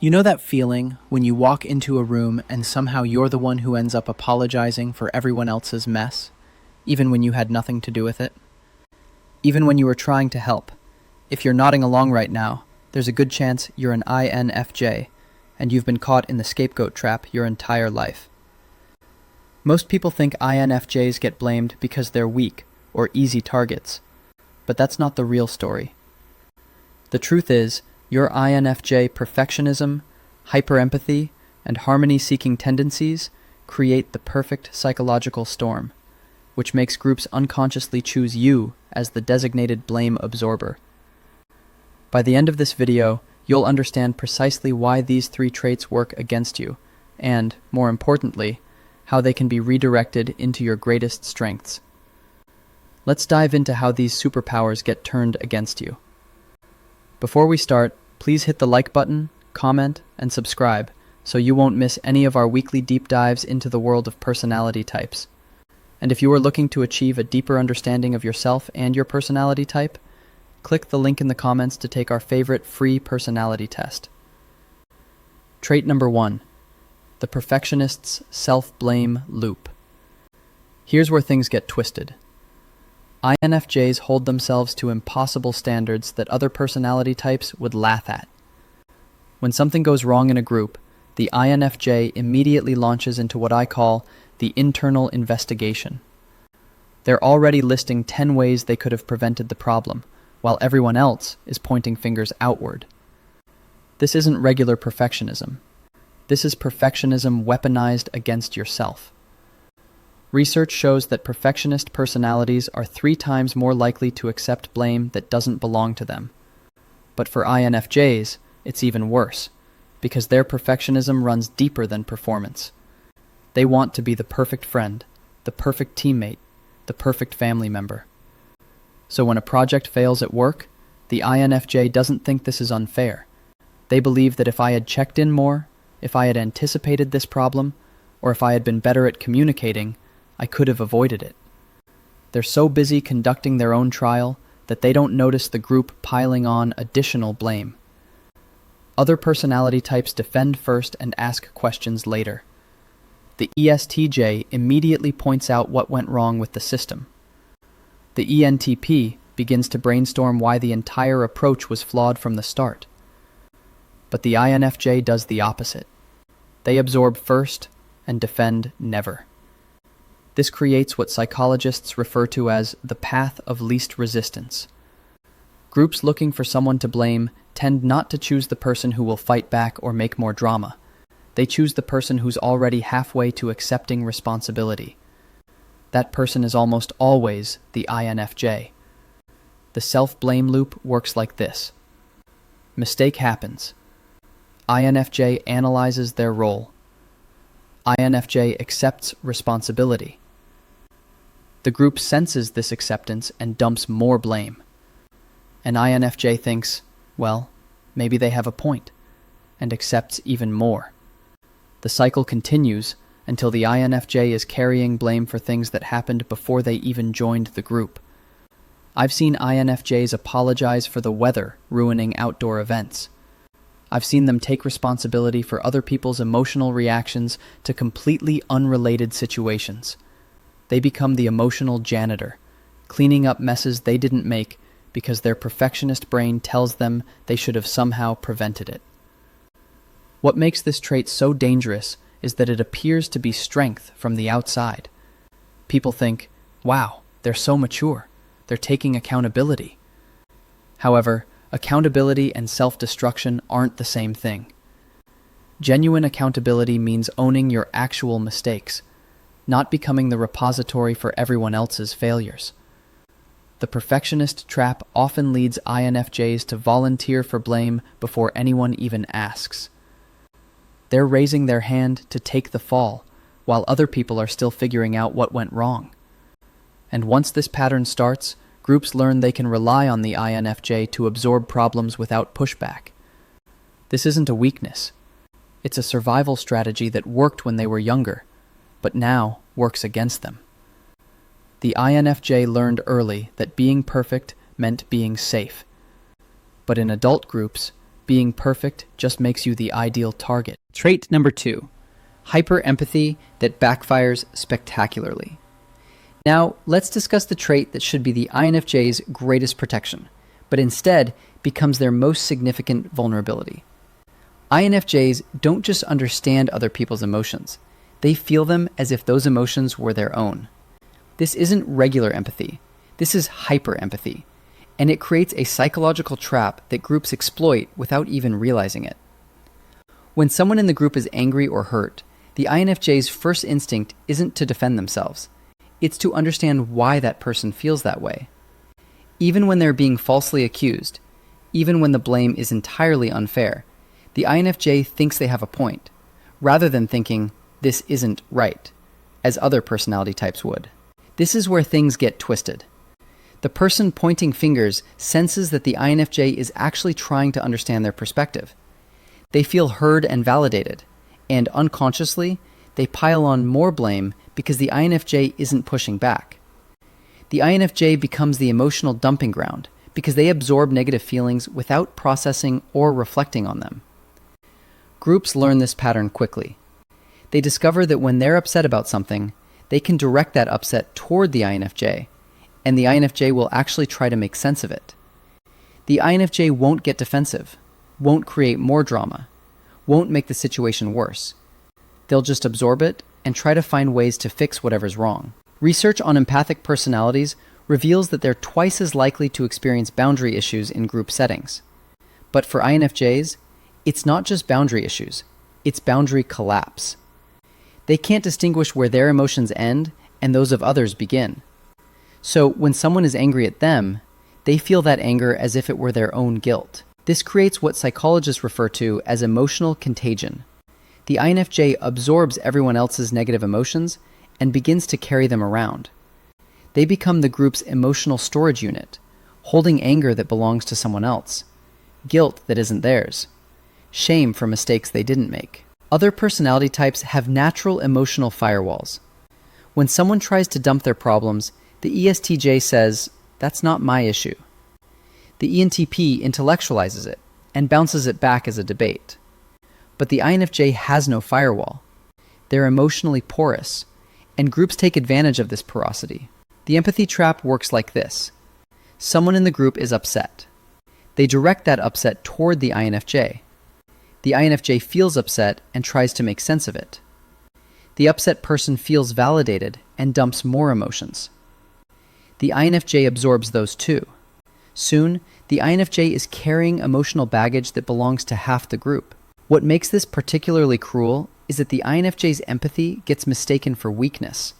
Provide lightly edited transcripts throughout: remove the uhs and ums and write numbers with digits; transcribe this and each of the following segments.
You know that feeling when you walk into a room and somehow you're the one who ends up apologizing for everyone else's mess, even when you had nothing to do with it? Even when you were trying to help. If you're nodding along right now, there's a good chance you're an INFJ, and you've been caught in the scapegoat trap your entire life. Most people think INFJs get blamed because they're weak or easy targets, but that's not the real story. The truth is, your INFJ perfectionism, hyperempathy, and harmony-seeking tendencies create the perfect psychological storm, which makes groups unconsciously choose you as the designated blame absorber. By the end of this video, you'll understand precisely why these three traits work against you, and, more importantly, how they can be redirected into your greatest strengths. Let's dive into how these superpowers get turned against you. Before we start, please hit the like button, comment, and subscribe so you won't miss any of our weekly deep dives into the world of personality types. And if you are looking to achieve a deeper understanding of yourself and your personality type, click the link in the comments to take our favorite free personality test. Trait number 1, the perfectionist's self-blame loop. Here's where things get twisted. INFJs hold themselves to impossible standards that other personality types would laugh at. When something goes wrong in a group, the INFJ immediately launches into what I call the internal investigation. They're already listing 10 ways they could have prevented the problem, while everyone else is pointing fingers outward. This isn't regular perfectionism. This is perfectionism weaponized against yourself. Research shows that perfectionist personalities are 3 times more likely to accept blame that doesn't belong to them. But for INFJs, it's even worse, because their perfectionism runs deeper than performance. They want to be the perfect friend, the perfect teammate, the perfect family member. So when a project fails at work, the INFJ doesn't think this is unfair. They believe that if I had checked in more, if I had anticipated this problem, or if I had been better at communicating, I could have avoided it. They're so busy conducting their own trial that they don't notice the group piling on additional blame. Other personality types defend first and ask questions later. The ESTJ immediately points out what went wrong with the system. The ENTP begins to brainstorm why the entire approach was flawed from the start. But the INFJ does the opposite. They absorb first and defend never. This creates what psychologists refer to as the path of least resistance. Groups looking for someone to blame tend not to choose the person who will fight back or make more drama. They choose the person who's already halfway to accepting responsibility. That person is almost always the INFJ. The self-blame loop works like this. Mistake happens. INFJ analyzes their role. INFJ accepts responsibility. The group senses this acceptance and dumps more blame. An INFJ thinks, well, maybe they have a point, and accepts even more. The cycle continues until the INFJ is carrying blame for things that happened before they even joined the group. I've seen INFJs apologize for the weather ruining outdoor events. I've seen them take responsibility for other people's emotional reactions to completely unrelated situations. They become the emotional janitor, cleaning up messes they didn't make because their perfectionist brain tells them they should have somehow prevented it. What makes this trait so dangerous is that it appears to be strength from the outside. People think, wow, they're so mature. They're taking accountability. However, accountability and self-destruction aren't the same thing. Genuine accountability means owning your actual mistakes, not becoming the repository for everyone else's failures. The perfectionist trap often leads INFJs to volunteer for blame before anyone even asks. They're raising their hand to take the fall, while other people are still figuring out what went wrong. And once this pattern starts, groups learn they can rely on the INFJ to absorb problems without pushback. This isn't a weakness. It's a survival strategy that worked when they were younger, but now works against them. The INFJ learned early that being perfect meant being safe. But in adult groups, Being perfect just makes you the ideal target. Trait number 2, hyperempathy that backfires spectacularly. Now, let's discuss the trait that should be the INFJ's greatest protection, but instead becomes their most significant vulnerability. INFJs don't just understand other people's emotions, they feel them as if those emotions were their own. This isn't regular empathy, this is hyperempathy, and it creates a psychological trap that groups exploit without even realizing it. When someone in the group is angry or hurt, the INFJ's first instinct isn't to defend themselves. It's to understand why that person feels that way. Even when they're being falsely accused, even when the blame is entirely unfair, the INFJ thinks they have a point, rather than thinking, this isn't right, as other personality types would. This is where things get twisted. The person pointing fingers senses that the INFJ is actually trying to understand their perspective. They feel heard and validated, and unconsciously, they pile on more blame because the INFJ isn't pushing back. The INFJ becomes the emotional dumping ground because they absorb negative feelings without processing or reflecting on them. Groups learn this pattern quickly. They discover that when they're upset about something, they can direct that upset toward the INFJ, and the INFJ will actually try to make sense of it. The INFJ won't get defensive, won't create more drama, won't make the situation worse. They'll just absorb it and try to find ways to fix whatever's wrong. Research on empathic personalities reveals that they're twice as likely to experience boundary issues in group settings. But for INFJs, it's not just boundary issues, it's boundary collapse. They can't distinguish where their emotions end and those of others begin. So when someone is angry at them, they feel that anger as if it were their own guilt. This creates what psychologists refer to as emotional contagion. The INFJ absorbs everyone else's negative emotions and begins to carry them around. They become the group's emotional storage unit, holding anger that belongs to someone else, guilt that isn't theirs, shame for mistakes they didn't make. Other personality types have natural emotional firewalls. When someone tries to dump their problems, the ESTJ says, "That's not my issue." The ENTP intellectualizes it and bounces it back as a debate. But the INFJ has no firewall. They're emotionally porous, and groups take advantage of this porosity. The empathy trap works like this. Someone in the group is upset. They direct that upset toward the INFJ. The INFJ feels upset and tries to make sense of it. The upset person feels validated and dumps more emotions. The INFJ absorbs those too. Soon, the INFJ is carrying emotional baggage that belongs to half the group. What makes this particularly cruel is that the INFJ's empathy gets mistaken for weakness.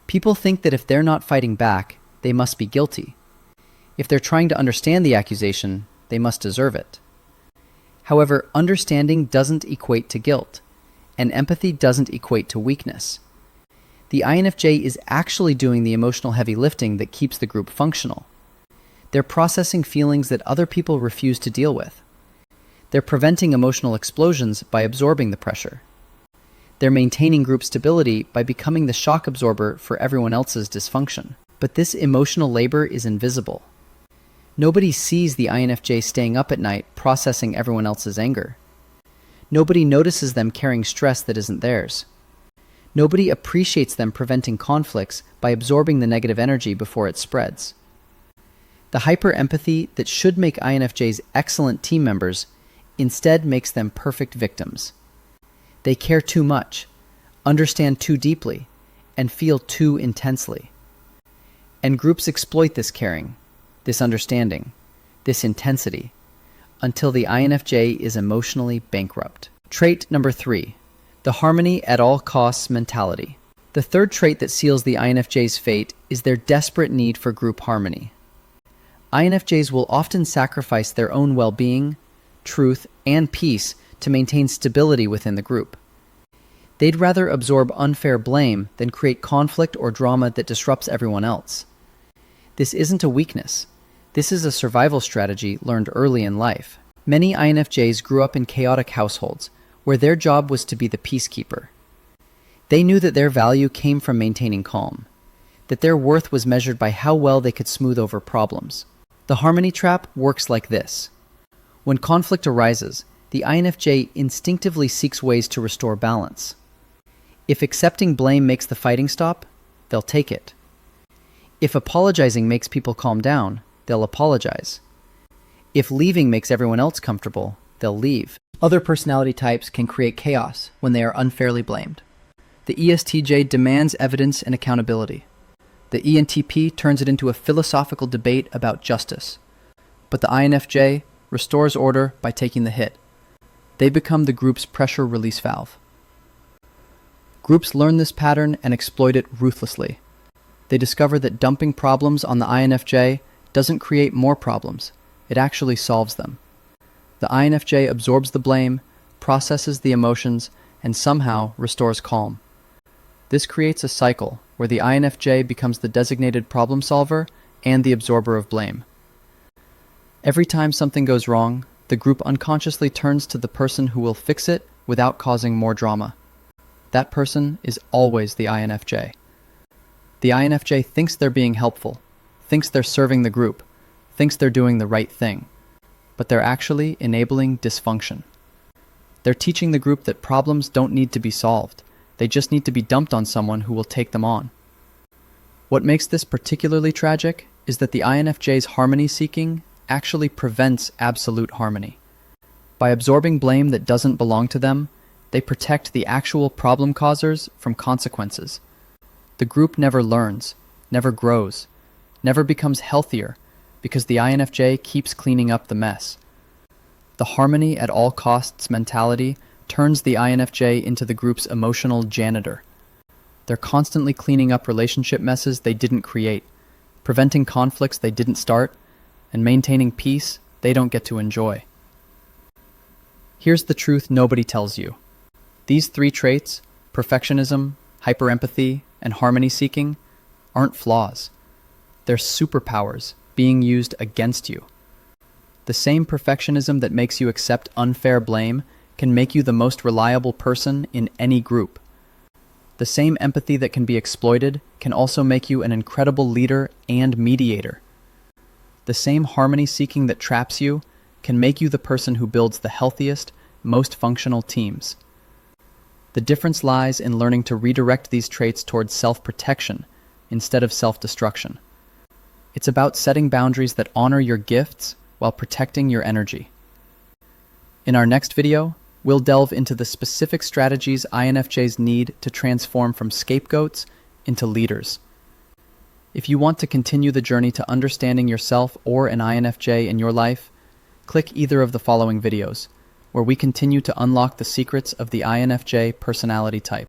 People think that if they're not fighting back, they must be guilty. If they're trying to understand the accusation, they must deserve it. However, understanding doesn't equate to guilt, and empathy doesn't equate to weakness. The INFJ is actually doing the emotional heavy lifting that keeps the group functional. They're processing feelings that other people refuse to deal with. They're preventing emotional explosions by absorbing the pressure. They're maintaining group stability by becoming the shock absorber for everyone else's dysfunction. But this emotional labor is invisible. Nobody sees the INFJ staying up at night processing everyone else's anger. Nobody notices them carrying stress that isn't theirs. Nobody appreciates them preventing conflicts by absorbing the negative energy before it spreads. The hyperempathy that should make INFJs excellent team members instead makes them perfect victims. They care too much, understand too deeply, and feel too intensely. And groups exploit this caring, this understanding, this intensity, until the INFJ is emotionally bankrupt. Trait number 3. The harmony at all costs mentality. The third trait that seals the INFJ's fate is their desperate need for group harmony. INFJs will often sacrifice their own well-being, truth, and peace to maintain stability within the group. They'd rather absorb unfair blame than create conflict or drama that disrupts everyone else. This isn't a weakness. This is a survival strategy learned early in life. Many INFJs grew up in chaotic households, where their job was to be the peacekeeper. They knew that their value came from maintaining calm, that their worth was measured by how well they could smooth over problems. The harmony trap works like this. When conflict arises, the INFJ instinctively seeks ways to restore balance. If accepting blame makes the fighting stop, they'll take it. If apologizing makes people calm down, they'll apologize. If leaving makes everyone else comfortable, they'll leave. Other personality types can create chaos when they are unfairly blamed. The ESTJ demands evidence and accountability. The ENTP turns it into a philosophical debate about justice. But the INFJ restores order by taking the hit. They become the group's pressure release valve. Groups learn this pattern and exploit it ruthlessly. They discover that dumping problems on the INFJ doesn't create more problems, it actually solves them. The INFJ absorbs the blame, processes the emotions, and somehow restores calm. This creates a cycle where the INFJ becomes the designated problem solver and the absorber of blame. Every time something goes wrong, the group unconsciously turns to the person who will fix it without causing more drama. That person is always the INFJ. The INFJ thinks they're being helpful, thinks they're serving the group, thinks they're doing the right thing, but they're actually enabling dysfunction. They're teaching the group that problems don't need to be solved, they just need to be dumped on someone who will take them on. What makes this particularly tragic is that the INFJ's harmony-seeking actually prevents absolute harmony. By absorbing blame that doesn't belong to them, they protect the actual problem causers from consequences. The group never learns, never grows, never becomes healthier because the INFJ keeps cleaning up the mess. The harmony at all costs mentality turns the INFJ into the group's emotional janitor. They're constantly cleaning up relationship messes they didn't create, preventing conflicts they didn't start, and maintaining peace they don't get to enjoy. Here's the truth nobody tells you. These three traits, perfectionism, hyperempathy, and harmony-seeking, aren't flaws. They're superpowers being used against you. The same perfectionism that makes you accept unfair blame can make you the most reliable person in any group. The same empathy that can be exploited can also make you an incredible leader and mediator. The same harmony-seeking that traps you can make you the person who builds the healthiest, most functional teams. The difference lies in learning to redirect these traits towards self-protection instead of self-destruction. It's about setting boundaries that honor your gifts while protecting your energy. In our next video, we'll delve into the specific strategies INFJs need to transform from scapegoats into leaders. If you want to continue the journey to understanding yourself or an INFJ in your life, click either of the following videos, where we continue to unlock the secrets of the INFJ personality type.